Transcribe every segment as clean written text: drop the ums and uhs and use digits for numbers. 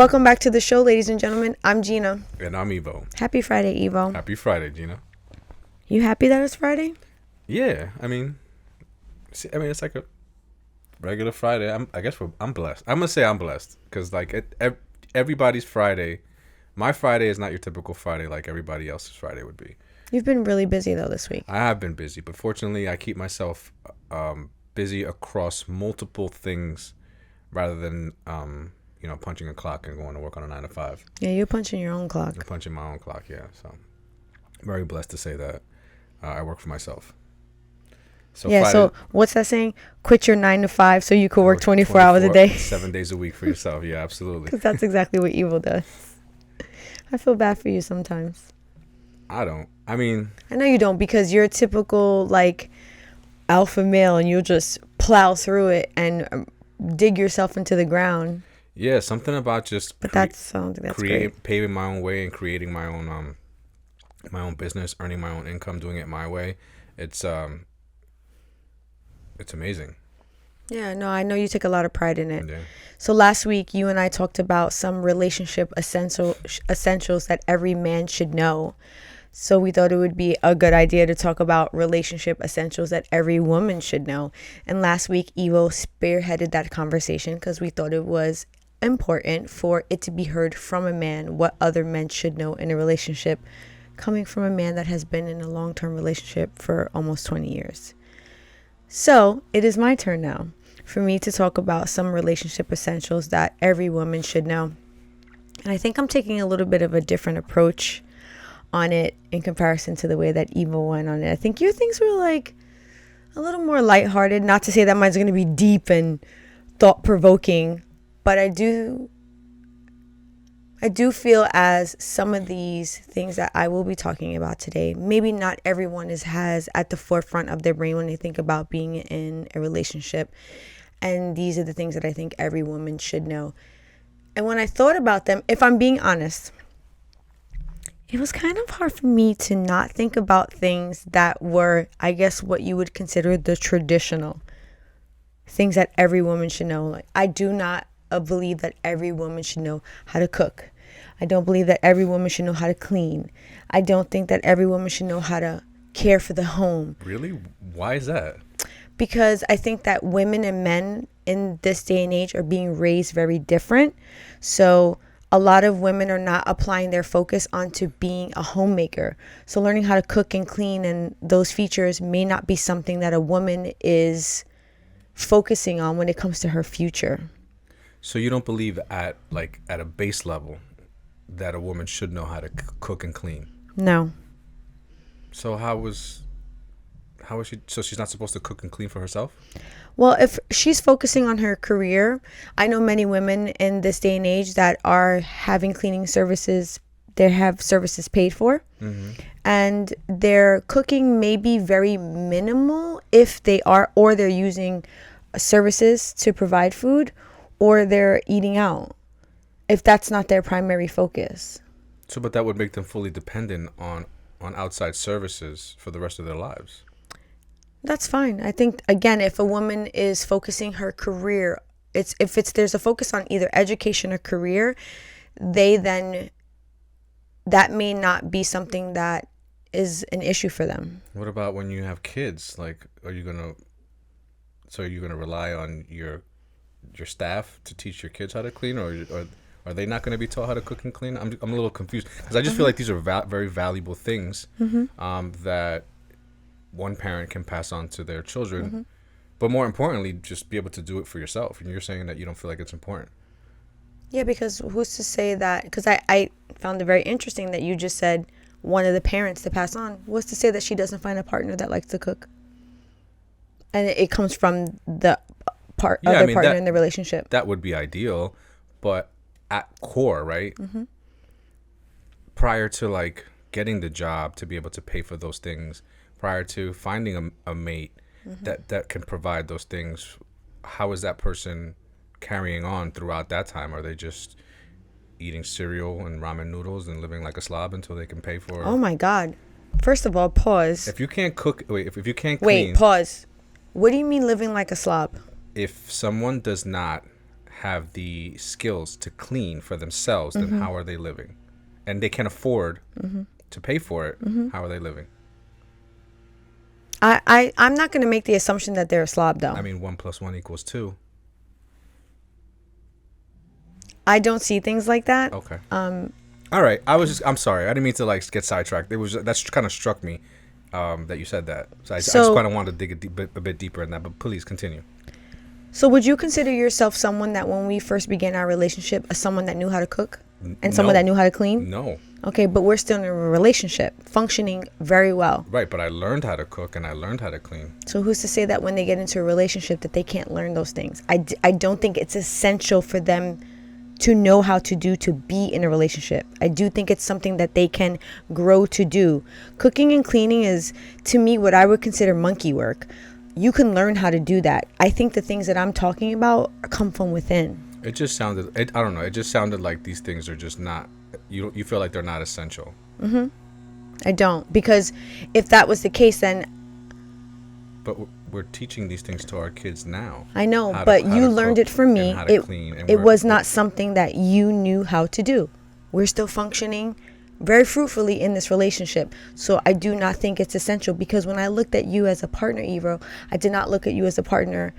Welcome back to the show, ladies and gentlemen. I'm Jeanna. And I'm Evo. Happy Friday, Evo. Happy Friday, Jeanna. You happy that it's Friday? Yeah, I mean, it's like a regular Friday. I'm blessed. I'm gonna say I'm blessed because everybody's Friday. My Friday is not your typical Friday like everybody else's Friday would be. You've been really busy though this week. I have been busy, but fortunately, I keep myself busy across multiple things rather than punching a clock and going to work on a 9 to 5. Yeah, you're punching your own clock. I'm punching my own clock, yeah. So, very blessed to say that I work for myself. So Friday, so what's that saying? Quit your 9 to 5 so you could work 24 hours a day. 7 days a week for yourself. Yeah, absolutely. Because that's exactly what Evil does. I feel bad for you sometimes. I don't. I mean, I know you don't because you're a typical alpha male and you'll just plow through it and dig yourself into the ground. Yeah, something about just that's great. Paving my own way and creating my own business, earning my own income, doing it my way. It's amazing. Yeah, no, I know you take a lot of pride in it. Yeah. So last week, you and I talked about some relationship essentials that every man should know. So we thought it would be a good idea to talk about relationship essentials that every woman should know. And last week, Evo spearheaded that conversation because we thought it was important for it to be heard from a man what other men should know in a relationship, coming from a man that has been in a long-term relationship for almost 20 years. So it is my turn now for me to talk about some relationship essentials that every woman should know. And I think I'm taking a little bit of a different approach on it in comparison to the way that Evo went on it. I think your things were a little more lighthearted. Not to say that mine's going to be deep and thought-provoking, but I do feel as some of these things that I will be talking about today, maybe not everyone has at the forefront of their brain when they think about being in a relationship. And these are the things that I think every woman should know. And when I thought about them, if I'm being honest, it was kind of hard for me to not think about things that were, I guess, what you would consider the traditional things that every woman should know. I do not believe that every woman should know how to cook. I don't believe that every woman should know how to clean. I don't think that every woman should know how to care for the home. Really? Why is that? Because I think that women and men in this day and age are being raised very different. So a lot of women are not applying their focus onto being a homemaker. So learning how to cook and clean and those features may not be something that a woman is focusing on when it comes to her future. So you don't believe at a base level that a woman should know how to cook and clean? No. So how is she? So she's not supposed to cook and clean for herself? Well, if she's focusing on her career, I know many women in this day and age that are having cleaning services. They have services paid for, and their cooking may be very minimal if they are, or they're using services to provide food, or they're eating out, if that's not their primary focus. So, but that would make them fully dependent on outside services for the rest of their lives. That's fine. I think, again, if a woman is focusing her career, there's a focus on either education or career, that may not be something that is an issue for them. What about when you have kids? Are you gonna rely on your staff to teach your kids how to clean, or are they not going to be taught how to cook and clean? I'm a little confused because I just feel like these are very valuable things that one parent can pass on to their children, but more importantly, just be able to do it for yourself. And you're saying that you don't feel like it's important. Yeah, because who's to say that? Because I found it very interesting that you just said one of the parents to pass on. What's to say that she doesn't find a partner that likes to cook? And it comes from the partner in the relationship. That would be ideal, but at core, right? Prior to getting the job to be able to pay for those things, prior to finding a mate that can provide those things, how is that person carrying on throughout that time? Are they just eating cereal and ramen noodles and living like a slob until they can pay for? Oh my God! First of all, pause. If you can't cook, if you can't Wait, clean. pause. What do you mean living like a slob? If someone does not have the skills to clean for themselves, then how are they living? And they can afford to pay for it. How are they living? I'm not going to make the assumption that they're a slob, though. I mean, 1 + 1 = 2. I don't see things like that. Okay. All right. I'm sorry. I didn't mean to like get sidetracked. That's kind of struck me that you said that. So I just kind of wanted to dig a bit deeper in that. But please continue. So would you consider yourself someone that when we first began our relationship, someone that knew how to cook and someone that knew how to clean? No. Okay, but we're still in a relationship, functioning very well. Right, but I learned how to cook and I learned how to clean. So who's to say that when they get into a relationship that they can't learn those things? I don't think it's essential for them to know how to do to be in a relationship. I do think it's something that they can grow to do. Cooking and cleaning is, to me, what I would consider monkey work. You can learn how to do that. I think the things that I'm talking about come from within. It just sounded, I don't know, it just sounded like these things are just not, you feel like they're not essential. I don't, because if that was the case, then... But we're teaching these things to our kids now. I know, but you learned it from me. It was not something that you knew how to do. We're still functioning very fruitfully in this relationship. So I do not think it's essential, because when I looked at you as a partner, Ebro, I did not look at you as a partner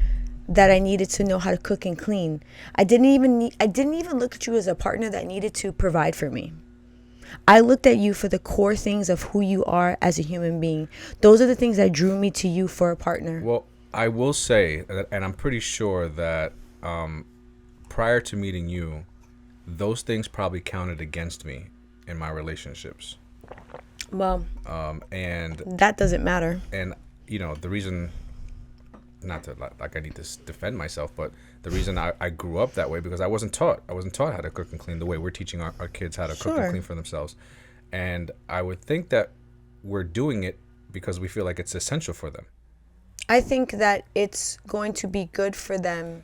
that I needed to know how to cook and clean. I didn't even look at you as a partner that needed to provide for me. I looked at you for the core things of who you are as a human being. Those are the things that drew me to you for a partner. Well, I will say, and I'm pretty sure that prior to meeting you, those things probably counted against me in my relationships. Well, and that doesn't matter. And, the reason, not to like I need to defend myself, but the reason I grew up that way, because I wasn't taught how to cook and clean the way we're teaching our kids how to cook and clean for themselves. And I would think that we're doing it because we feel like it's essential for them. I think that it's going to be good for them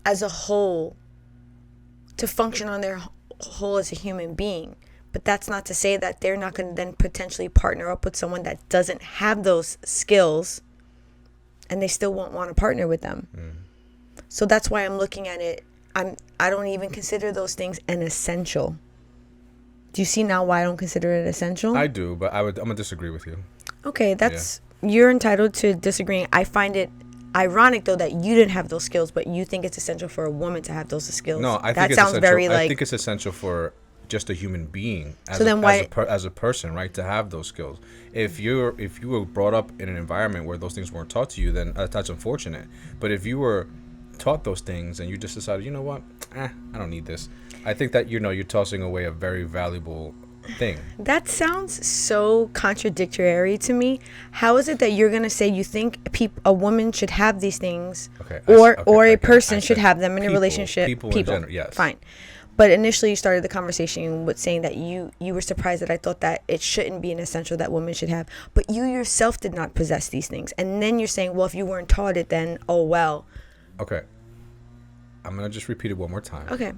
as a whole to function on their whole as a human being. But that's not to say that they're not going to then potentially partner up with someone that doesn't have those skills, and they still won't want to partner with them. So that's why I'm looking at it. I don't even consider those things an essential. Do you see now why I don't consider it essential? I do, but I'm gonna disagree with you. Okay, you're entitled to disagreeing. I find it ironic though that you didn't have those skills, but you think it's essential for a woman to have those skills. No, I think that it's sounds essential. very like. I think it's essential for just a human being as a person, right, to have those skills. If you were brought up in an environment where those things weren't taught to you, then that's unfortunate. But if you were taught those things and you just decided, you know what, I don't need this, I think that you're tossing away a very valuable thing. That sounds so contradictory to me. How is it that you're gonna say you think a woman should have these things, or a person should have them in a relationship? People in general, yes. Fine. But initially you started the conversation with saying that you were surprised that I thought that it shouldn't be an essential that women should have. But you yourself did not possess these things. And then you're saying, well, if you weren't taught it, then, oh, well. Okay. I'm going to just repeat it one more time. Okay.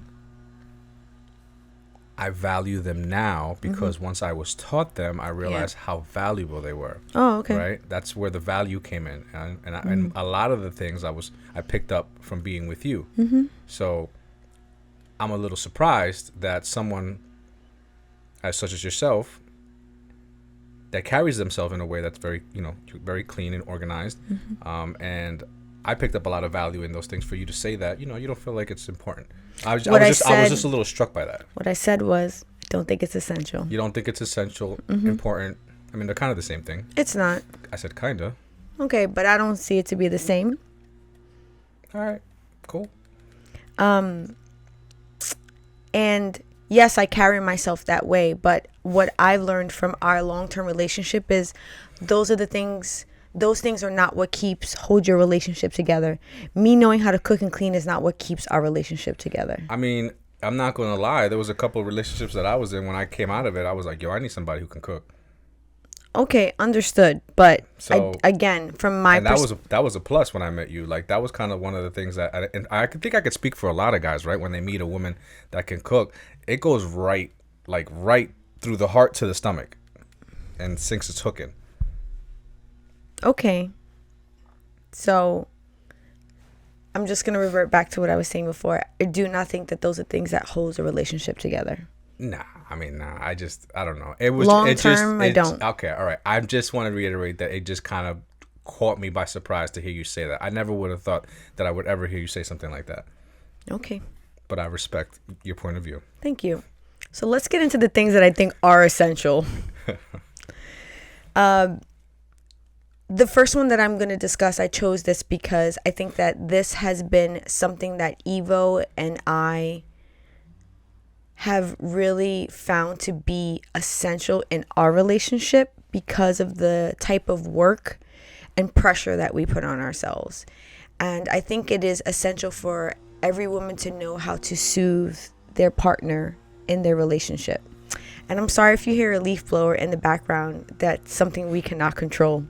I value them now because once I was taught them, I realized how valuable they were. Oh, okay. Right? That's where the value came in. And a lot of the things I picked up from being with you. So I'm a little surprised that someone such as yourself that carries themselves in a way that's very, very clean and organized. And I picked up a lot of value in those things for you to say that, you don't feel like it's important. I was just a little struck by that. What I said was, I don't think it's essential. You don't think it's essential, important. I mean, they're kind of the same thing. It's not. I said kind of. Okay, but I don't see it to be the same. All right, cool. And yes, I carry myself that way. But what I've learned from our long-term relationship is those things are not what hold your relationship together. Me knowing how to cook and clean is not what keeps our relationship together. I mean, I'm not going to lie. There was a couple of relationships that I was in. When I came out of it, I was like, yo, I need somebody who can cook. Okay, understood. But so, again, from my perspective, that was a plus when I met you. Like, that was kind of one of the things that, and I think I could speak for a lot of guys, right? When they meet a woman that can cook, it goes right through the heart to the stomach and sinks its hook in. Okay. So I'm just going to revert back to what I was saying before. I do not think that those are things that holds a relationship together. Nah, I don't know. It was Long it just term, I don't. okay. All right, I just want to reiterate that it just kind of caught me by surprise to hear you say that. I never would have thought that I would ever hear you say something like that. Okay. But I respect your point of view. Thank you. So let's get into the things that I think are essential. The first one that I'm going to discuss, I chose this because I think that this has been something that Evo and I have really found to be essential in our relationship because of the type of work and pressure that we put on ourselves. And I think it is essential for every woman to know how to soothe their partner in their relationship. And I'm sorry if you hear a leaf blower in the background. That's something we cannot control.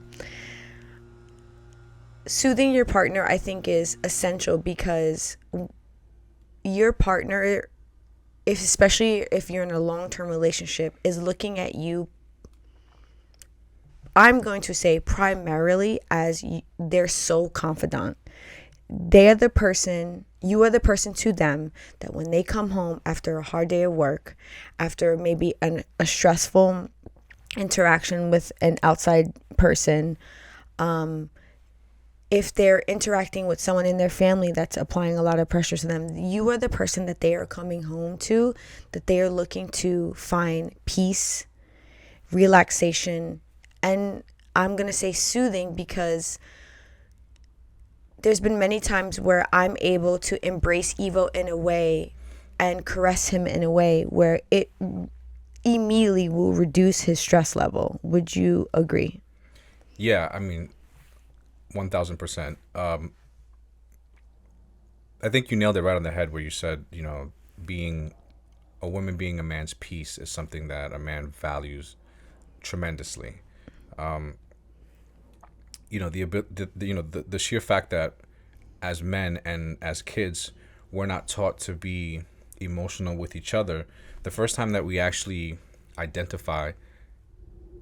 Soothing your partner, I think, is essential because your partner, especially if you're in a long-term relationship, is looking at you, I'm going to say primarily as their sole confidant. They are the person, you are the person to them that when they come home after a hard day of work, after maybe a stressful interaction with an outside person, if they're interacting with someone in their family that's applying a lot of pressure to them, you are the person that they are coming home to, that they are looking to find peace, relaxation, and I'm going to say soothing, because there's been many times where I'm able to embrace Evo in a way and caress him in a way where it immediately will reduce his stress level. Would you agree? Yeah, I mean, 1,000%. I think you nailed it right on the head where you said, being a woman, being a man's peace is something that a man values tremendously. The sheer fact that as men and as kids, we're not taught to be emotional with each other. The first time that we actually identify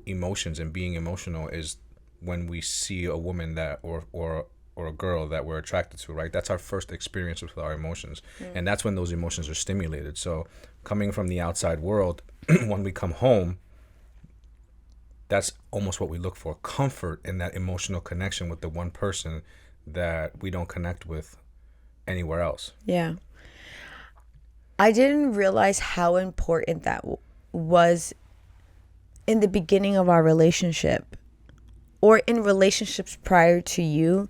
emotions and being emotional is when we see a woman that or a girl that we're attracted to, right? That's our first experience with our emotions. And that's when those emotions are stimulated. So coming from the outside world, when we come home, that's almost what we look for, comfort in that emotional connection with the one person that we don't connect with anywhere else. Yeah. I didn't realize how important that was in the beginning of our relationship or in relationships prior to you,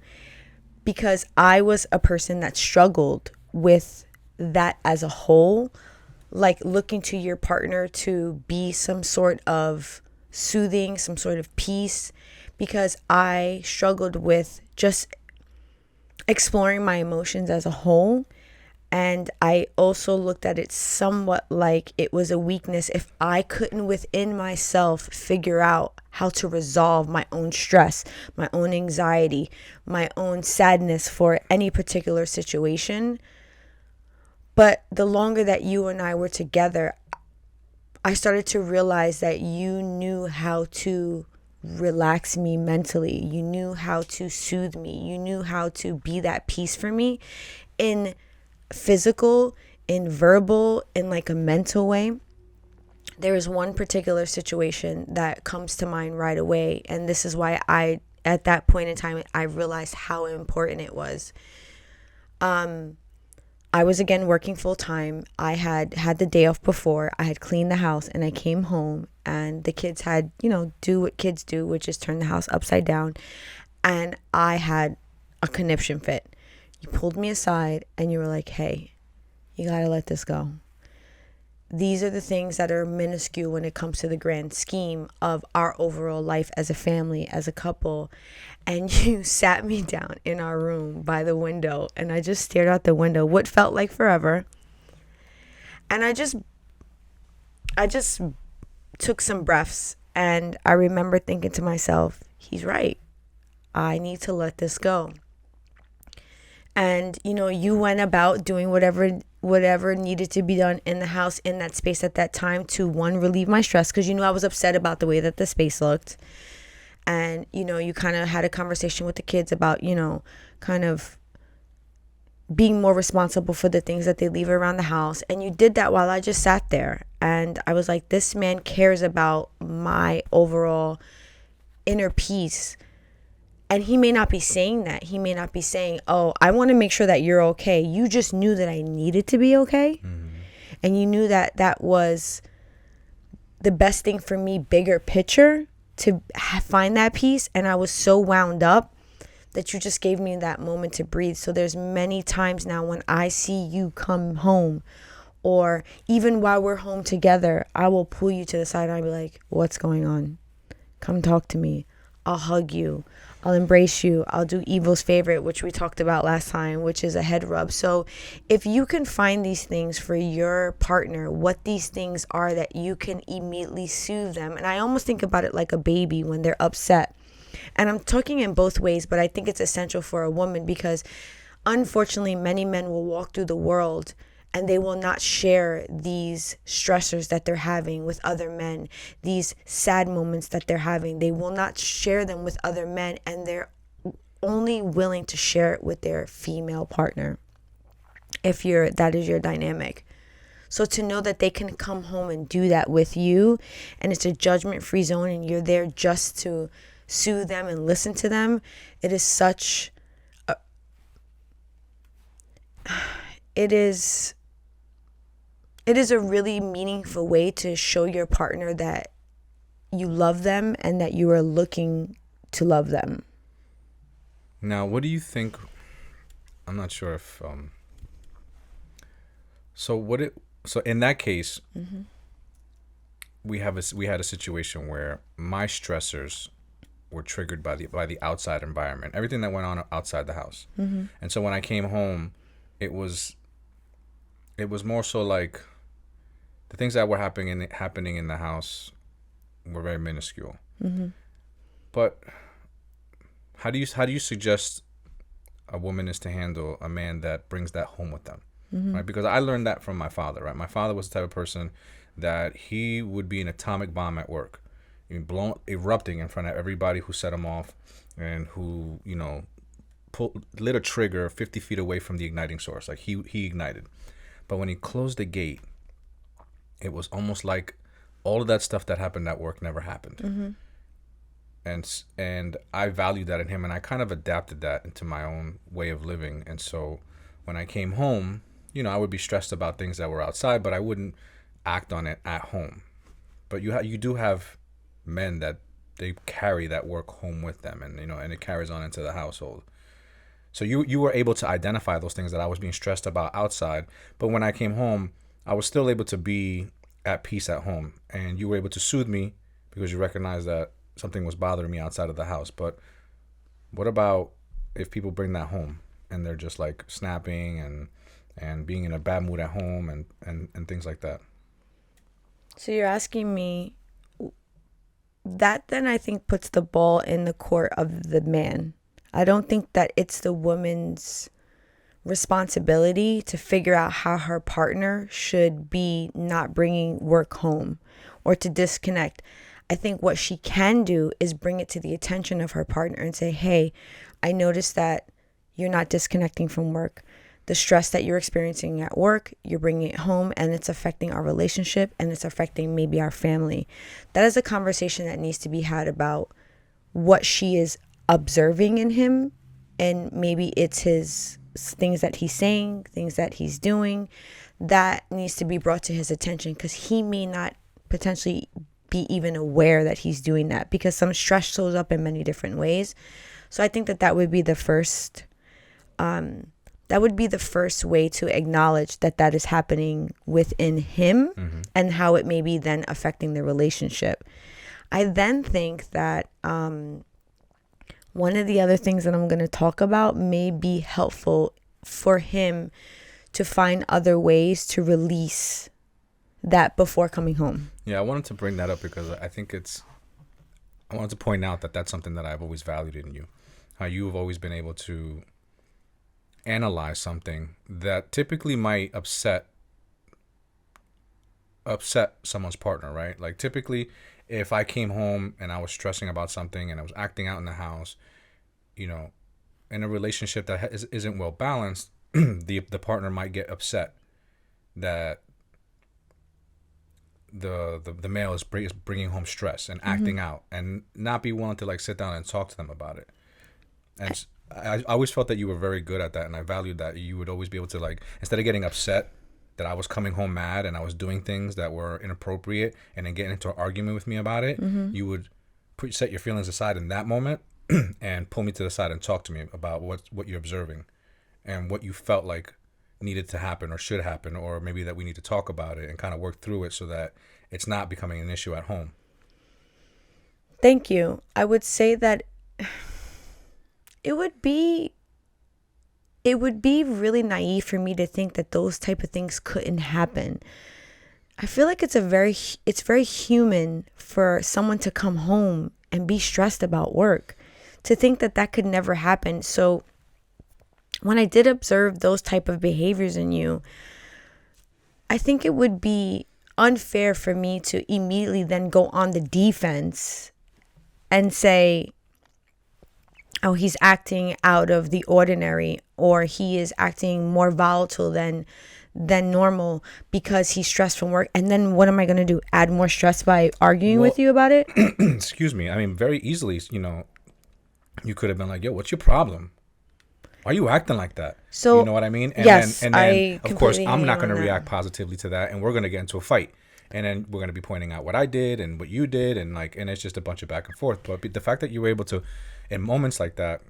because I was a person that struggled with that as a whole, like looking to your partner to be some sort of soothing, some sort of peace, because I struggled with just exploring my emotions as a whole. And I also looked at it somewhat like it was a weakness if I couldn't within myself figure out how to resolve my own stress, my own anxiety, my own sadness for any particular situation. But the longer that you and I were together, I started to realize that you knew how to relax me mentally. You knew how to soothe me. You knew how to be that peace for me in physical, in verbal, in like a mental way. There is one particular situation that comes to mind right away, and this is why at that point in time, I realized how important it was. I was again working full time. I had the day off before. I had cleaned the house, and I came home, and the kids had, do what kids do, which is turn the house upside down. And I had a conniption fit. You pulled me aside and you were like, hey, you got to let this go. These are the things that are minuscule when it comes to the grand scheme of our overall life as a family, as a couple. And you sat me down in our room by the window, and I just stared out the window, what felt like forever. And I just took some breaths, and I remember thinking to myself, he's right. I need to let this go. And, you went about doing whatever needed to be done in the house, in that space at that time to, one, relieve my stress, because I was upset about the way that the space looked. And, you kind of had a conversation with the kids about, kind of being more responsible for the things that they leave around the house. And you did that while I just sat there. And I was like, this man cares about my overall inner peace. And he may not be saying that. He may not be saying, oh, I want to make sure that you're okay. You just knew that I needed to be okay. Mm-hmm. And you knew that that was the best thing for me, bigger picture, to find that peace. And I was so wound up that you just gave me that moment to breathe. So there's many times now when I see you come home, or even while we're home together, I will pull you to the side and I'll be like, what's going on? Come talk to me. I'll hug you. I'll embrace you. I'll do Evil's favorite, which we talked about last time, which is a head rub. So if you can find these things for your partner, what these things are that you can immediately soothe them. And I almost think about it like a baby when they're upset. And I'm talking in both ways, but I think it's essential for a woman, because unfortunately many men will walk through the world and they will not share these stressors that they're having with other men, these sad moments that they're having. They will not share them with other men, and they're only willing to share it with their female partner if that is your dynamic. So to know that they can come home and do that with you, and it's a judgment-free zone, and you're there just to soothe them and listen to them, it is such a, it is a really meaningful way to show your partner that you love them and that you are looking to love them. Now, what do you think? I'm not sure if so in that case, mm-hmm. we had a situation where my stressors were triggered by the outside environment, everything that went on outside the house. Mm-hmm. And so when I came home, it was more so like the things that were happening in the house were very minuscule. Mm-hmm. But how do you suggest a woman is to handle a man that brings that home with them? Mm-hmm. Right? Because I learned that from my father. Right, my father was the type of person that he would be an atomic bomb at work, erupting in front of everybody who set him off, and who lit a trigger 50 feet away from the igniting source. Like he ignited. But when he closed the gate, it was almost like all of that stuff that happened at work never happened. Mm-hmm. And I valued that in him, and I kind of adapted that into my own way of living. And so when I came home, I would be stressed about things that were outside, but I wouldn't act on it at home. But you do have men that they carry that work home with them, and and it carries on into the household. So you were able to identify those things that I was being stressed about outside, but when I came home, I was still able to be at peace at home, and you were able to soothe me because you recognized that something was bothering me outside of the house. But what about if people bring that home and they're just like snapping and being in a bad mood at home and things like that? So you're asking me that, then I think puts the ball in the court of the man. I don't think that it's the woman's responsibility to figure out how her partner should be not bringing work home or to disconnect. I think what she can do is bring it to the attention of her partner and say, hey, I noticed that you're not disconnecting from work. The stress that you're experiencing at work, you're bringing it home, and it's affecting our relationship, and it's affecting maybe our family. That is a conversation that needs to be had about what she is observing in him, and maybe it's his things that he's saying, things that he's doing, that needs to be brought to his attention, because he may not potentially be even aware that he's doing that, because some stress shows up in many different ways. So I think that would be the first way to acknowledge that is happening within him, mm-hmm. and how it may be then affecting the relationship. I then think that one of the other things that I'm going to talk about may be helpful for him to find other ways to release that before coming home. Yeah, I wanted to bring that up because I wanted to point out that that's something that I've always valued in you. How you have always been able to analyze something that typically might upset someone's partner, right? Like typically if I came home and I was stressing about something and I was acting out in the house, in a relationship that isn't well balanced, the partner might get upset that the male is bringing home stress and acting out, and not be willing to like sit down and talk to them about it. And I always felt that you were very good at that, and I valued that you would always be able to, like, instead of getting upset that I was coming home mad and I was doing things that were inappropriate and then getting into an argument with me about it, you would set your feelings aside in that moment and pull me to the side and talk to me about what you're observing and what you felt like needed to happen or should happen, or maybe that we need to talk about it and kind of work through it so that it's not becoming an issue at home. Thank you. I would say that it would be really naive for me to think that those type of things couldn't happen. I feel like it's very human for someone to come home and be stressed about work, to think that that could never happen. So when I did observe those type of behaviors in you, I think it would be unfair for me to immediately then go on the defense and say, oh, he's acting out of the ordinary, or he is acting more volatile than normal because he's stressed from work. And then what am I going to do? Add more stress by arguing with you about it? Excuse me. I mean, very easily, you could have been like, yo, what's your problem? Why are you acting like that? So, you know what I mean? And yes, then of course, I'm not going to react positively to that, and we're going to get into a fight. And then we're going to be pointing out what I did and what you did, and it's just a bunch of back and forth. But the fact that you were able to, in moments like that,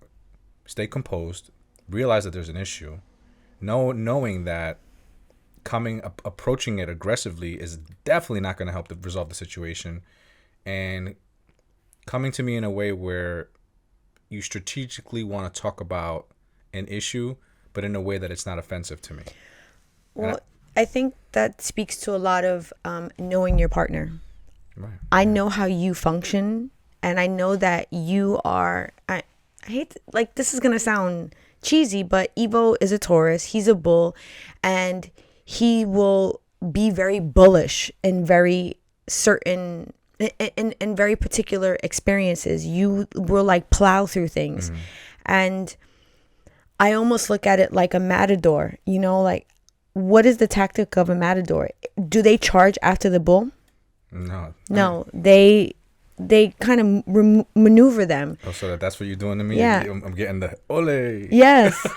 stay composed, realize that there's an issue, knowing that approaching it aggressively is definitely not going to help resolve the situation, and coming to me in a way where you strategically want to talk about an issue, but in a way that it's not offensive to me. Well, I think that speaks to a lot of knowing your partner. Right. I know how you function, and I know that you are, I hate to, like, this is going to sound cheesy, but Evo is a Taurus. He's a bull, and he will be very bullish in very certain, in very particular experiences. You will like plow through things. And I almost look at it like a matador, like, what is the tactic of a matador? Do they charge after the bull? No, they kind of maneuver them. Oh, so that's what you're doing to me? Yeah. I'm getting the ole. Yes.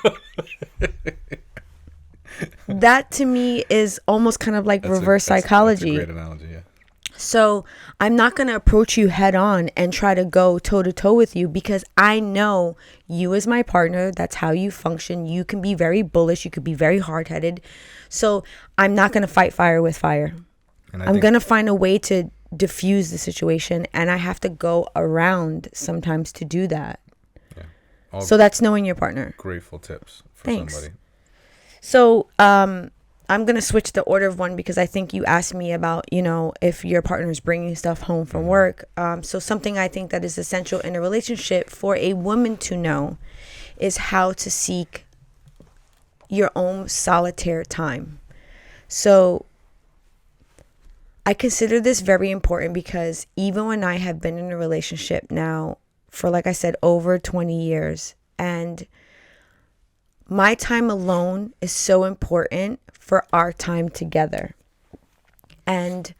That to me is almost kind of like reverse psychology. That's a great analogy, yeah. So I'm not going to approach you head on and try to go toe to toe with you, because I know you as my partner. That's how you function. You can be very bullish. You could be very hard headed. So I'm not going to fight fire with fire. I'm going to find a way to diffuse the situation, and I have to go around sometimes to do that. Yeah. So that's knowing your partner. Grateful tips for Thanks. Somebody. So I'm going to switch the order of one, because I think you asked me about, if your partner is bringing stuff home from work. So something I think that is essential in a relationship for a woman to know is how to seek your own solitaire time. So I consider this very important, because even when I have been in a relationship now for, like I said, over 20 years, and my time alone is so important for our time together. And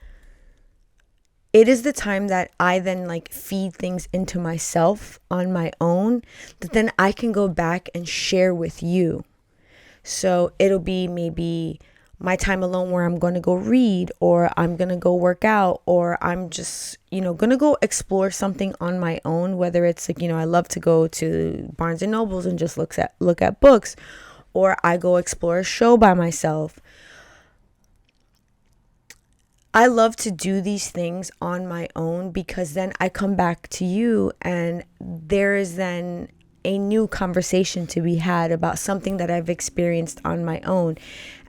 it is the time that I then like feed things into myself on my own, that then I can go back and share with you. So it'll be maybe my time alone where I'm going to go read, or I'm going to go work out, or I'm just, going to go explore something on my own, whether it's like, I love to go to Barnes and Nobles and just look at books, or I go explore a show by myself. I love to do these things on my own, because then I come back to you and there is then a new conversation to be had about something that I've experienced on my own.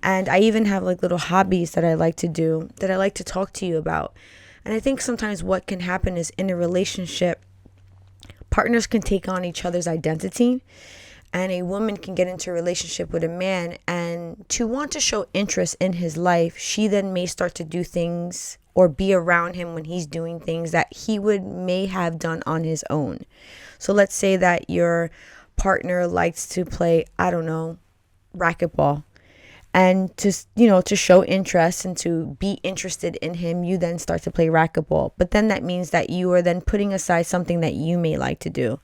And I even have like little hobbies that I like to do, that I like to talk to you about. And I think sometimes what can happen is, in a relationship, partners can take on each other's identity. And a woman can get into a relationship with a man, and to want to show interest in his life, she then may start to do things or be around him when he's doing things that he may have done on his own. So let's say that your partner likes to play, I don't know, racquetball. And to show interest and to be interested in him, you then start to play racquetball. But then that means that you are then putting aside something that you may like to do.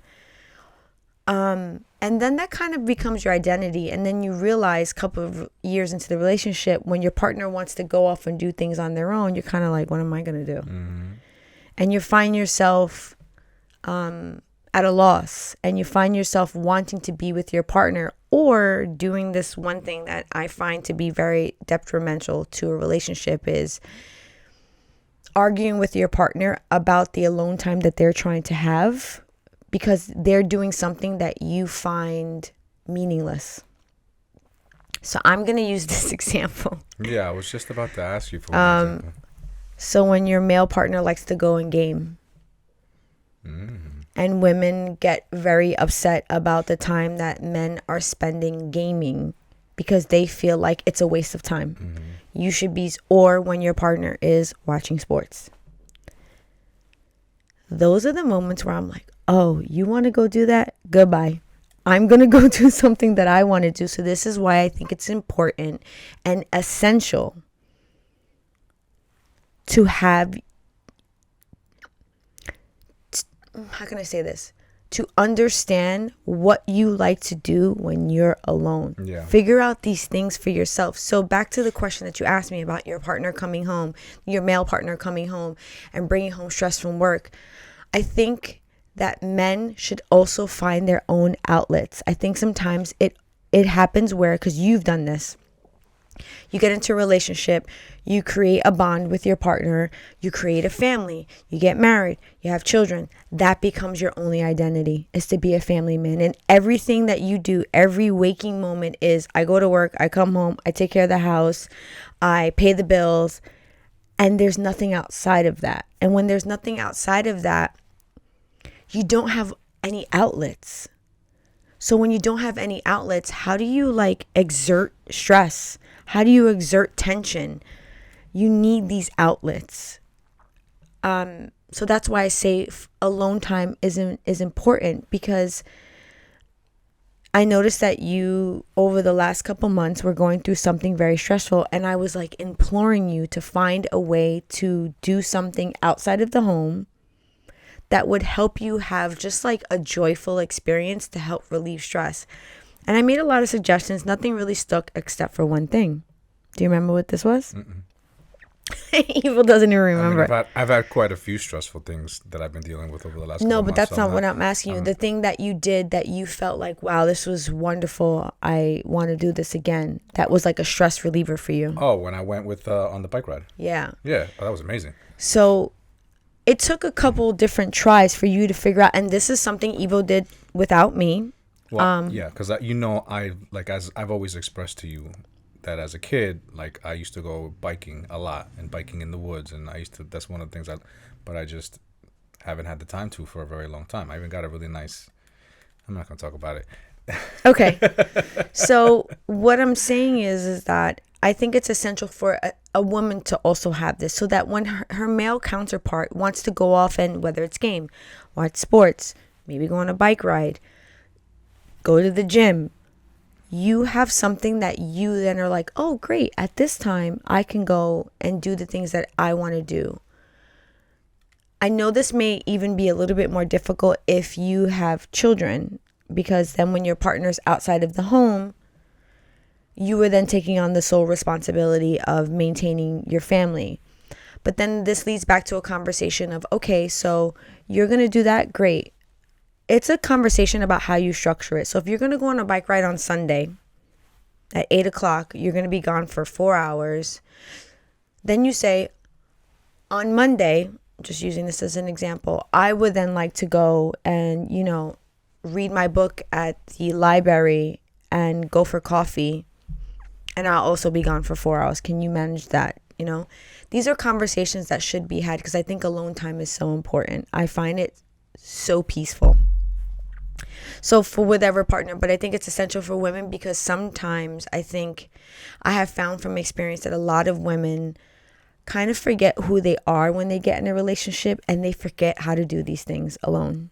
And then that kind of becomes your identity. And then you realize a couple of years into the relationship, when your partner wants to go off and do things on their own, you're kind of like, what am I going to do? Mm-hmm. And you find yourself at a loss, and you find yourself wanting to be with your partner, or doing this one thing that I find to be very detrimental to a relationship is arguing with your partner about the alone time that they're trying to have, because they're doing something that you find meaningless. So I'm going to use this example. Yeah, I was just about to ask you for an example. So when your male partner likes to go and game, and women get very upset about the time that men are spending gaming because they feel like it's a waste of time. Mm-hmm. You should be, or when your partner is watching sports. Those are the moments where I'm like, oh, you want to go do that? Goodbye. I'm going to go do something that I want to do. So this is why I think it's important and essential to have, how can I say this? To understand what you like to do when you're alone. Yeah. Figure out these things for yourself. So back to the question that you asked me about your partner coming home, your male partner coming home and bringing home stress from work. I think that men should also find their own outlets. I think sometimes it happens where, because you've done this, you get into a relationship, you create a bond with your partner, you create a family, you get married, you have children. That becomes your only identity, is to be a family man. And everything that you do, every waking moment is, I go to work, I come home, I take care of the house, I pay the bills, and there's nothing outside of that. And when there's nothing outside of that, you don't have any outlets. So when you don't have any outlets, how do you exert stress? How do you exert tension? You need these outlets. So that's why I say alone time is important, because I noticed that you, over the last couple months, were going through something very stressful. And I was imploring you to find a way to do something outside of the home that would help you have just a joyful experience to help relieve stress. And I made a lot of suggestions. Nothing really stuck except for one thing. Do you remember what this was? Evil doesn't even remember. I mean, I've had quite a few stressful things that I've been dealing with over the last couple No, months. but that's not what I'm asking you. The thing that you did that you felt like, wow, this was wonderful, I want to do this again. That was like a stress reliever for you. Oh, when I went with on the bike ride. Yeah. Yeah, that was amazing. So it took a couple different tries for you to figure out, and this is something Evo did without me. Well, yeah, because as I've always expressed to you that as a kid, I used to go biking a lot and biking in the woods, and that's one of the things but I just haven't had the time to for a very long time. I even got a really nice, I'm not going to talk about it. Okay. So what I'm saying is that I think it's essential for a woman to also have this, so that when her male counterpart wants to go off and, whether it's game, watch sports, maybe go on a bike ride, go to the gym, you have something that you then are like, oh, great, at this time I can go and do the things that I want to do. I know this may even be a little bit more difficult if you have children, because then when your partner's outside of the home, you are then taking on the sole responsibility of maintaining your family. But then this leads back to a conversation of, okay, so you're going to do that, great. It's a conversation about how you structure it. So if you're going to go on a bike ride on Sunday at 8 o'clock, you're going to be gone for 4 hours. Then you say, on Monday, just using this as an example, I would then like to go and, read my book at the library and go for coffee. And I'll also be gone for 4 hours. Can you manage that? These are conversations that should be had, because I think alone time is so important. I find it so peaceful. So for whatever partner, but I think it's essential for women, because sometimes I think I have found from experience that a lot of women kind of forget who they are when they get in a relationship, and they forget how to do these things alone.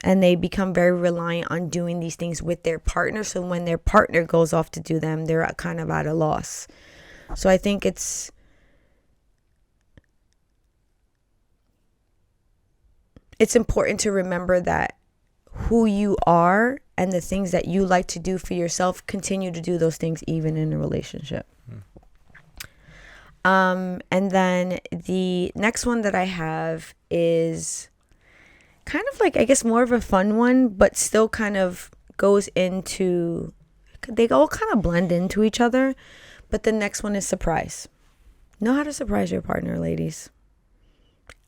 And they become very reliant on doing these things with their partner. So when their partner goes off to do them, they're kind of at a loss. So I think it's important to remember that who you are and the things that you like to do for yourself, continue to do those things even in a relationship. And then the next one that I have is kind of like, I guess, more of a fun one, but still kind of goes into, they all kind of blend into each other. But the next one is surprise. Know how to surprise your partner, ladies.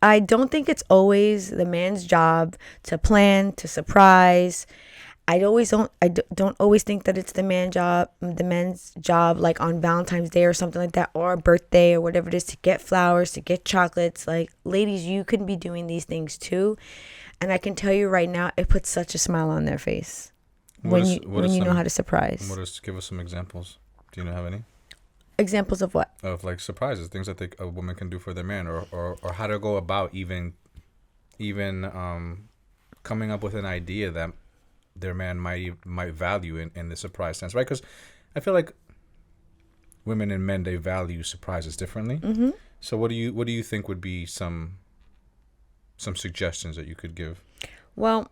I don't think it's always the man's job to plan, to surprise. I don't always think that it's the men's job, like on Valentine's Day or something like that, or a birthday or whatever it is, to get flowers, to get chocolates. Like, ladies, you can be doing these things too. And I can tell you right now, it puts such a smile on their face when you know how to surprise. Give us some examples. Do you have any? Examples of what? Of like surprises, things that a woman can do for their man, or how to go about even coming up with an idea that their man might value in the surprise sense, right? Because I feel like women and men, they value surprises differently. Mm-hmm. So what do you think would be some suggestions that you could give? Well,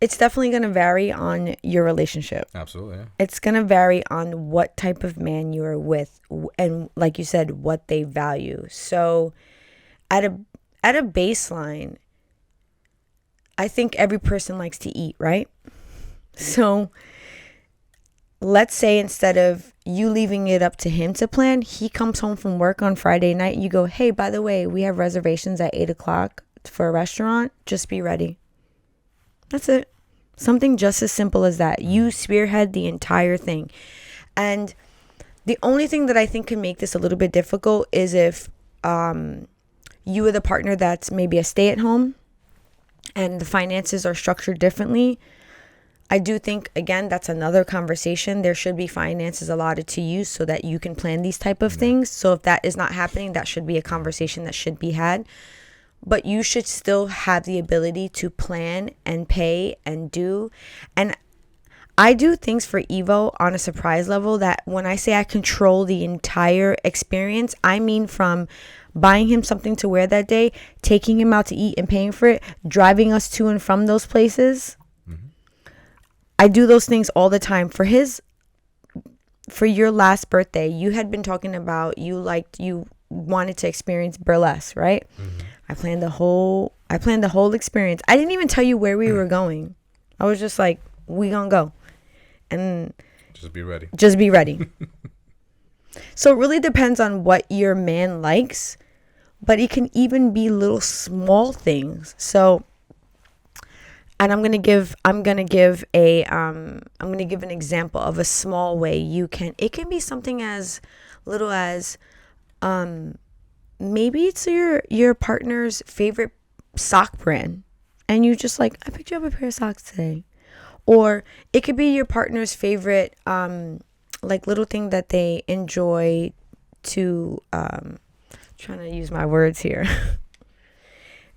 it's definitely going to vary on your relationship. Absolutely. Yeah. It's going to vary on what type of man you are with, and like you said, what they value. So at a baseline, I think every person likes to eat, right? So let's say instead of you leaving it up to him to plan, he comes home from work on Friday night. You go, hey, by the way, we have reservations at 8:00 for a restaurant. Just be ready. That's it. Something just as simple as that. You spearhead the entire thing. And the only thing that I think can make this a little bit difficult is if you are the partner that's maybe a stay-at-home and the finances are structured differently. I do think, again, that's another conversation. There should be finances allotted to you so that you can plan these type of things. So if that is not happening, that should be a conversation that should be had. But you should still have the ability to plan and pay and do. And I do things for Evo on a surprise level that when I say I control the entire experience, I mean from buying him something to wear that day, taking him out to eat and paying for it, driving us to and from those places. Mm-hmm. I do those things all the time. For your last birthday, you had been talking about you wanted to experience burlesque, right? Mm-hmm. I planned the whole experience. I didn't even tell you where we were going. I was just like, we gonna go. And just be ready. So it really depends on what your man likes, but it can even be little small things. So, and I'm gonna give an example of a small way it can be something as little as maybe it's your partner's favorite sock brand, and you just like, I picked you up a pair of socks today. Or it could be your partner's favorite like little thing that they enjoy to trying to use my words here.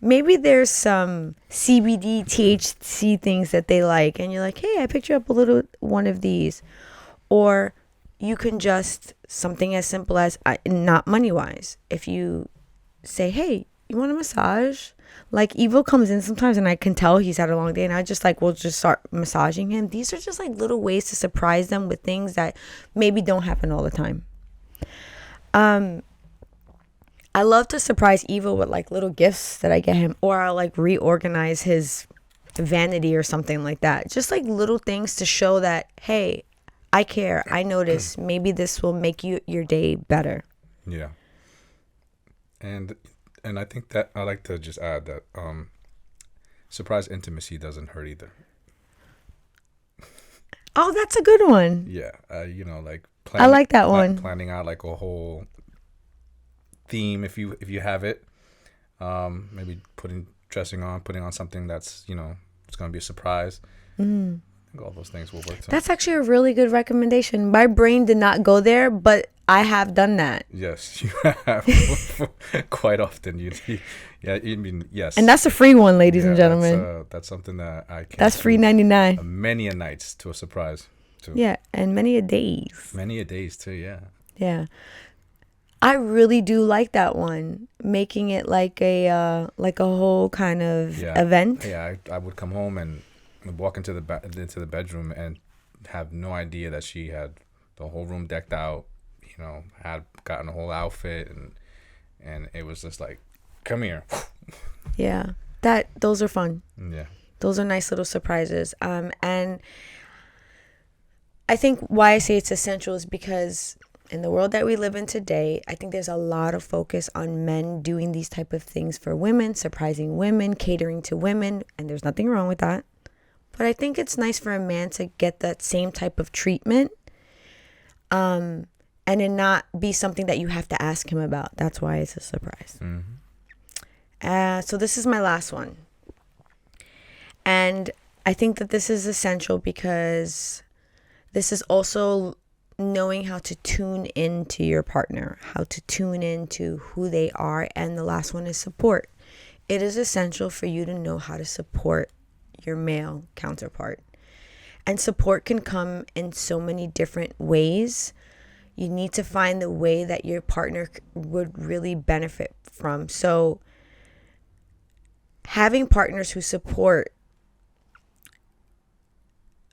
Maybe there's some CBD, THC things that they like, and you're like, hey, I picked you up a little one of these. Or you can just, something as simple as, not money-wise, if you say, hey, you want a massage? Like, Evo comes in sometimes and I can tell he's had a long day, and I just like, we'll just start massaging him. These are just like little ways to surprise them with things that maybe don't happen all the time. I love to surprise Evo with like little gifts that I get him, or I'll like reorganize his vanity or something like that. Just like little things to show that, hey, I care. I notice. Maybe this will make your day better. Yeah. And I think that I like to just add that surprise intimacy doesn't hurt either. Oh, that's a good one. Yeah. Like I like that one. Planning out like a whole theme if you have it. Maybe putting on something that's, it's going to be a surprise. Mm. All those things will work. That's actually a really good recommendation. My brain did not go there, but I have done that. Yes, you have quite often. Yeah, I mean, yes. And that's a free one, ladies and gentlemen. That's something that I can. That's free 99. Many a nights to a surprise. Yeah, and many a days. Many a days too. Yeah. Yeah, I really do like that one. Making it like a whole kind of event. Yeah, I would come home and walk into the bedroom and have no idea that she had the whole room decked out. You know, had gotten a whole outfit, and it was just like, come here. Yeah, those are fun. Yeah, those are nice little surprises. And I think why I say it's essential is because in the world that we live in today, I think there's a lot of focus on men doing these type of things for women, surprising women, catering to women, and there's nothing wrong with that. But I think it's nice for a man to get that same type of treatment. And it not be something that you have to ask him about. That's why it's a surprise. Mm-hmm. So this is my last one. And I think that this is essential because this is also knowing how to tune into your partner, how to tune into who they are. And the last one is support. It is essential for you to know how to support your male counterpart. And support can come in so many different ways. You need to find the way that your partner would really benefit from. So having partners who support,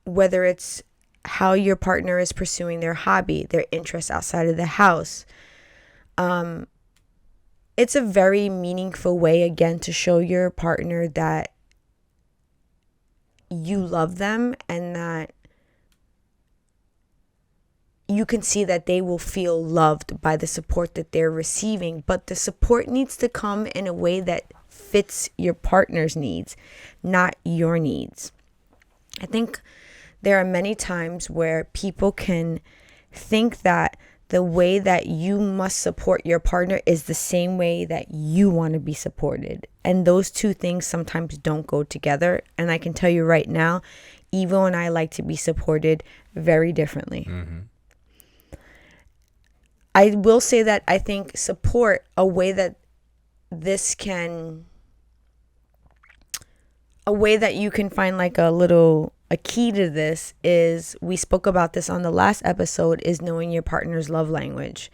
whether it's how your partner is pursuing their hobby, their interests outside of the house, it's a very meaningful way, again, to show your partner that you love them and that you can see that they will feel loved by the support that they're receiving. But the support needs to come in a way that fits your partner's needs, not your needs. I think there are many times where people can think that the way that you must support your partner is the same way that you want to be supported. And those two things sometimes don't go together. And I can tell you right now, Evo and I like to be supported very differently. Mm-hmm. I will say that I think support, a way that you can find like a key to this is, we spoke about this on the last episode, is knowing your partner's love language.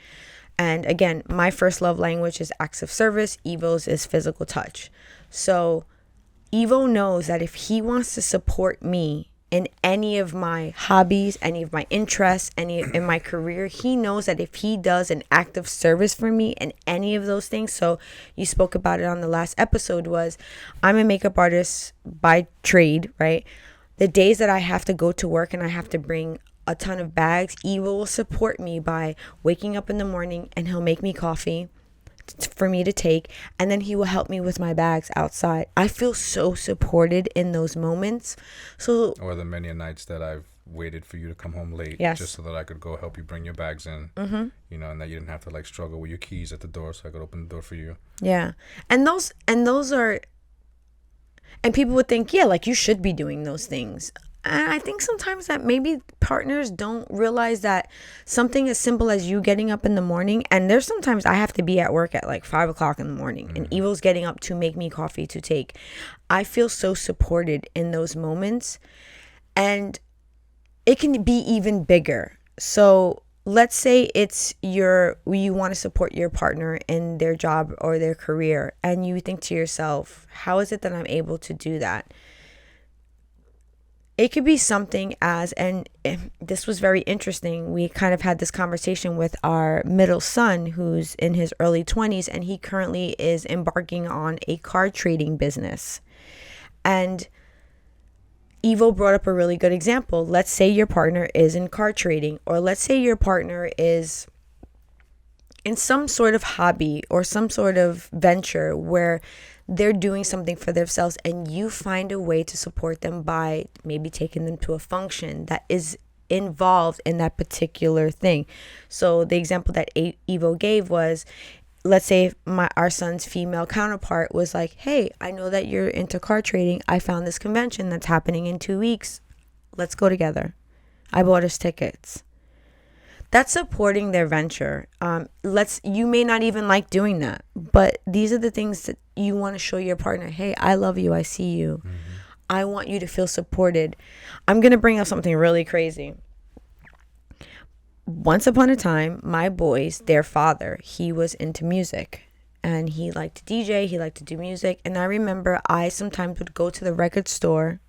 And again, my first love language is acts of service. Evo's is physical touch. So Evo knows that if he wants to support me in any of my hobbies, any of my interests, in my career, he knows that if he does an act of service for me in any of those things. So you spoke about it on the last episode, was I'm a makeup artist by trade, right? The days that I have to go to work and I have to bring a ton of bags, Evo will support me by waking up in the morning and he'll make me coffee for me to take, and then he will help me with my bags outside. I feel so supported in those moments. So, or the many nights that I've waited for you to come home late, yes, just so that I could go help you bring your bags in. Mm-hmm. You know, and that you didn't have to like struggle with your keys at the door, so I could open the door for you. Yeah, and those are, and people would think, yeah, like you should be doing those things. And I think sometimes that maybe partners don't realize that something as simple as you getting up in the morning, and there's sometimes I have to be at work at like 5 o'clock in the morning, and Evo's getting up to make me coffee to take. I feel so supported in those moments, and it can be even bigger. So let's say it's you want to support your partner in their job or their career, and you think to yourself, how is it that I'm able to do that? It could be something as, and this was very interesting, we kind of had this conversation with our middle son who's in his early 20s, and he currently is embarking on a car trading business. And Evo brought up a really good example. Let's say your partner is in car trading, or let's say your partner is in some sort of hobby or some sort of venture where they're doing something for themselves, and you find a way to support them by maybe taking them to a function that is involved in that particular thing. So the example that Evo gave was, let's say our son's female counterpart was like, hey, I know that you're into car trading. I found this convention that's happening in 2 weeks. Let's go together. I bought us tickets. That's supporting their venture. You may not even like doing that, but these are the things that you want to show your partner. Hey, I love you. I see you. I want you to feel supported. I'm going to bring up something really crazy. Once upon a time, my boys, their father, he was into music and he liked to DJ. He liked to do music. And I remember I sometimes would go to the record store,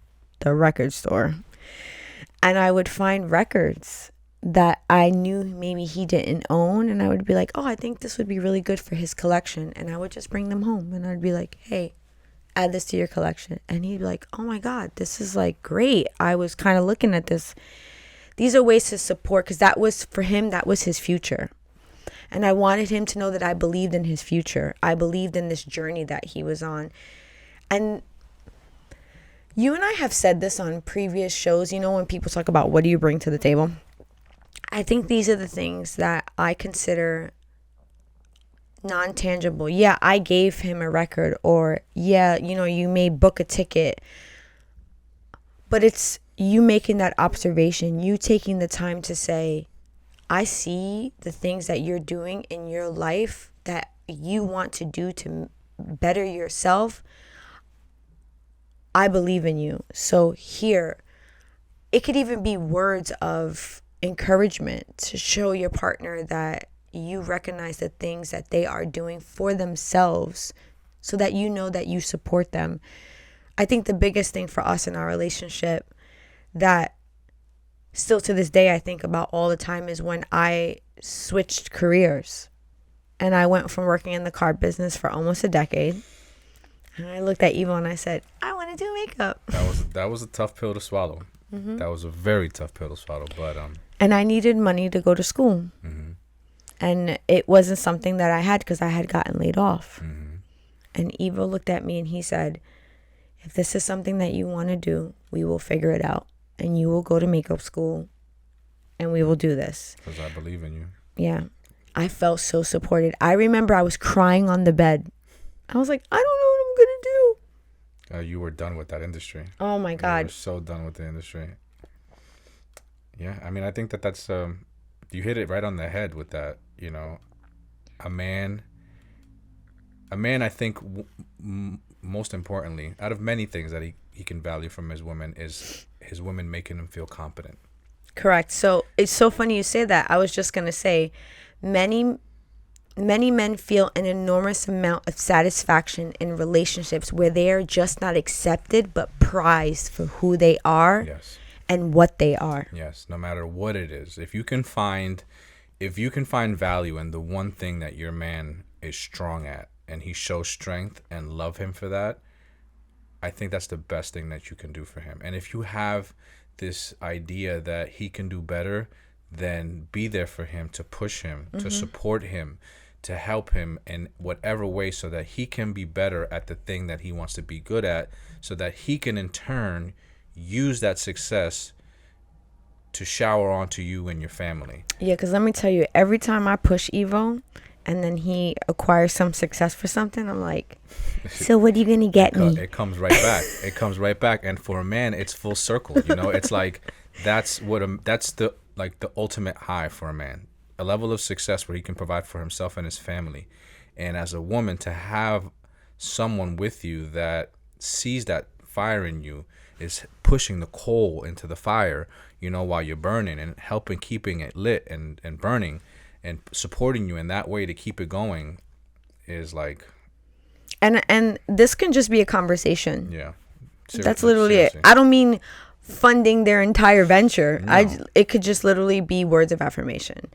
and I would find records that I knew maybe he didn't own, and I would be like, oh, I think this would be really good for his collection, and I would just bring them home, and I'd be like, hey, add this to your collection, and he'd be like, oh my God, this is like great. I was kind of looking at this. These are ways to support, because that was, for him, that was his future, and I wanted him to know that I believed in his future. I believed in this journey that he was on. And you and I have said this on previous shows, you know, when people talk about what do you bring to the table. I think these are the things that I consider non-tangible. Yeah, I gave him a record, or yeah, you know, you may book a ticket, but it's you making that observation, you taking the time to say, I see the things that you're doing in your life that you want to do to better yourself. I believe in you. So here, it could even be words of encouragement to show your partner that you recognize the things that they are doing for themselves, so that you know that you support them. I think the biggest thing for us in our relationship that still to this day I think about all the time is when I switched careers and I went from working in the car business for almost a decade, and I looked at Evo and I said, I want to do makeup. That was a tough pill to swallow. That was a very tough pill to swallow, but and I needed money to go to school. And it wasn't something that I had because I had gotten laid off. And Evo looked at me and he said, if this is something that you want to do, we will figure it out. And you will go to makeup school and we will do this. Because I believe in you. Yeah. I felt so supported. I remember I was crying on the bed. I was like, I don't know what I'm going to do. You were done with that industry. Oh my God. You were so done with the industry. Yeah. I mean, I think that's, you hit it right on the head with that. You know, a man, I think most importantly, out of many things that he can value from his woman is his women making him feel competent. Correct. So it's so funny you say that. I was just going to say many men feel an enormous amount of satisfaction in relationships where they are just not accepted but prized for who they are. Yes. And what they are. Yes, no matter what it is. If you can find value in the one thing that your man is strong at and he shows strength, and love him for that, I think that's the best thing that you can do for him. And if you have this idea that he can do better, then be there for him, to push him, to support him, to help him in whatever way so that he can be better at the thing that he wants to be good at, so that he can in turn use that success to shower onto you and your family. Yeah, because let me tell you, every time I push Evo and then he acquires some success for something, I'm like, so what are you going to get me? It comes right back. It comes right back. And for a man, it's full circle. You know, it's like that's the ultimate high for a man. A level of success where he can provide for himself and his family. And as a woman, to have someone with you that sees that fire in you, is pushing the coal into the fire, you know, while you're burning, and helping keeping it lit and burning, and supporting you in that way to keep it going, is like. And this can just be a conversation. Yeah. That's literally it. I don't mean funding their entire venture. No. It could just literally be words of affirmation.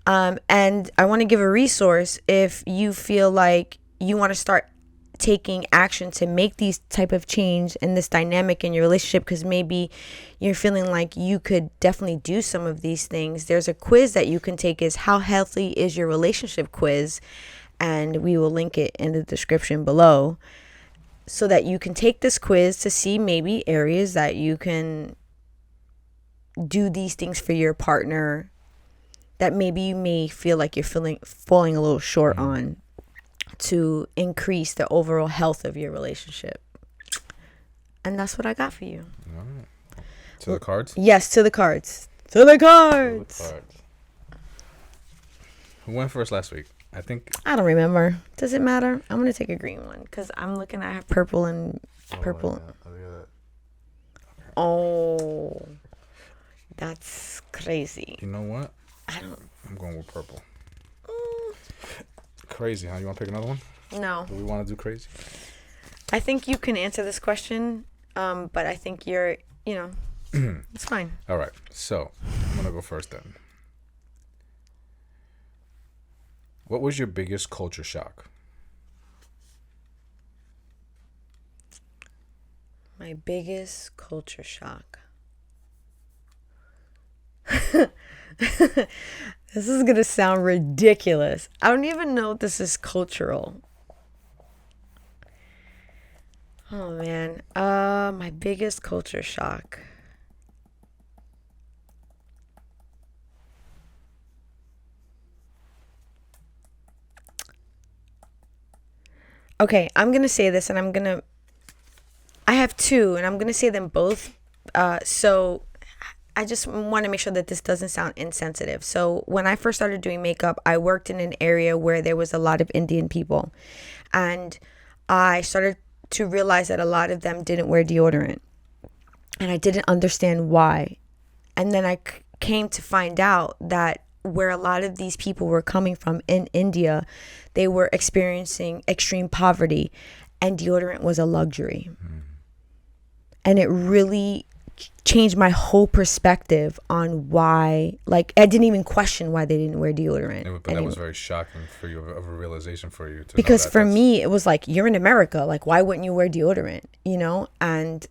And I want to give a resource if you feel like you want to start taking action to make these type of change in this dynamic in your relationship, because maybe you're feeling like you could definitely do some of these things. There's a quiz that you can take, is How Healthy Is Your Relationship quiz, and we will link it in the description below, so that you can take this quiz to see maybe areas that you can do these things for your partner that maybe you may feel like you're falling a little short on, to increase the overall health of your relationship. And that's what I got for you. All right. To the cards? Yes, to the cards. To the cards. Who went first last week? I think. I don't remember. Does it matter? I'm gonna take a green one because I'm looking. I have purple and purple. Oh, that's crazy. You know what? I'm going with purple. Crazy, huh? You want to pick another one? No. Do we want to do crazy? I think you can answer this question, but I think you're, it's fine. All right. So I'm going to go first then. What was your biggest culture shock? My biggest culture shock. This is going to sound ridiculous. I don't even know if this is cultural. Oh, man. My biggest culture shock. Okay, I'm going to say this, and I have two, and I'm going to say them both. So I just want to make sure that this doesn't sound insensitive. So when I first started doing makeup, I worked in an area where there was a lot of Indian people. And I started to realize that a lot of them didn't wear deodorant. And I didn't understand why. And then I came to find out that where a lot of these people were coming from in India, they were experiencing extreme poverty, and deodorant was a luxury. And it really changed my whole perspective on why, like, I didn't even question why they didn't wear deodorant. Yeah, but that was very shocking for you, of a realization for you. Because for me, it was like, you're in America. Like, why wouldn't you wear deodorant? And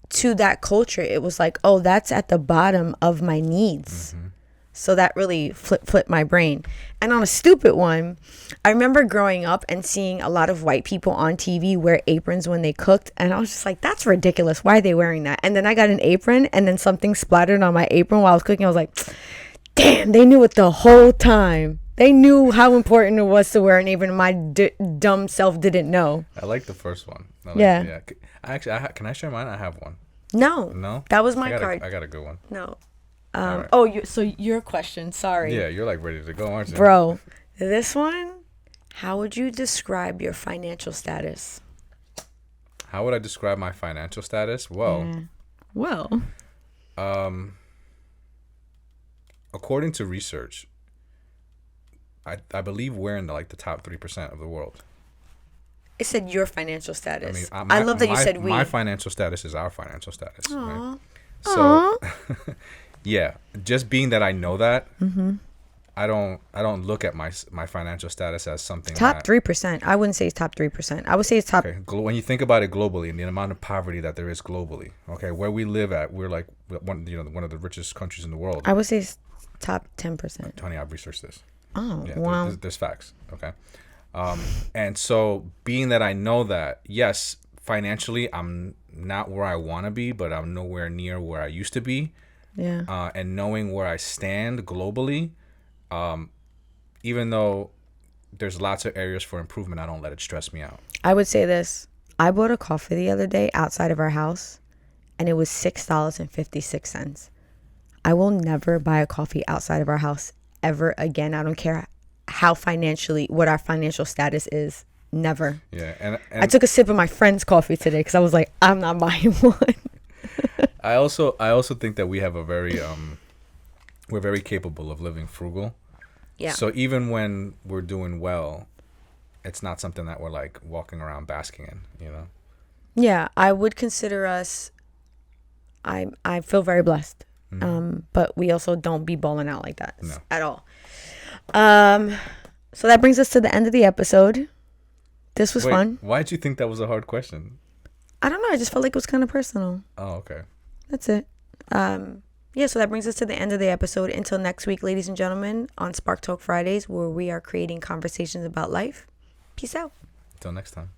to that culture, it was like, oh, that's at the bottom of my needs. Mm-hmm. So that really flipped my brain. And on a stupid one, I remember growing up and seeing a lot of white people on TV wear aprons when they cooked. And I was just like, that's ridiculous. Why are they wearing that? And then I got an apron, and then something splattered on my apron while I was cooking. I was like, damn, they knew it the whole time. They knew how important it was to wear an apron. My dumb self didn't know. I like the first one. Yeah. Actually, can I share mine? I have one. No. That was my card. I got a good one. No. Right. Oh, so your question. Sorry. Yeah, you're like ready to go, aren't you? Bro, this one, how would you describe your financial status? How would I describe my financial status? Well, according to research, I believe we're in the top 3% of the world. It said your financial status. I love that you said we. My financial status is our financial status. Aww. Right? So, yeah, just being that I know that, I don't look at my financial status as something top 3%. I wouldn't say it's top 3%. I would say it's top. Okay. When you think about it globally, and the amount of poverty that there is globally, okay, where we live at, we're like one of the richest countries in the world. I would say it's top 10%. Tony, I've researched this. Oh, yeah, wow. There's facts. Okay. And so being that I know that, yes, financially, I'm not where I want to be, but I'm nowhere near where I used to be. Yeah. And knowing where I stand globally, even though there's lots of areas for improvement, I don't let it stress me out. I would say this. I bought a coffee the other day outside of our house, and it was $6.56. I will never buy a coffee outside of our house ever again. I don't care what our financial status is. Never. Yeah. And I took a sip of my friend's coffee today because I was like, I'm not buying one. I also think that we have we're very capable of living frugal. Yeah. So even when we're doing well, it's not something that we're like walking around basking in, Yeah, I would consider us. I feel very blessed. But we also don't be balling out like that at all. So that brings us to the end of the episode. This was fun. Why did you think that was a hard question? I don't know. I just felt like it was kind of personal. Oh, okay. That's it. Yeah, so that brings us to the end of the episode. Until next week, ladies and gentlemen, on Spark Talk Fridays, where we are creating conversations about life. Peace out. Until next time.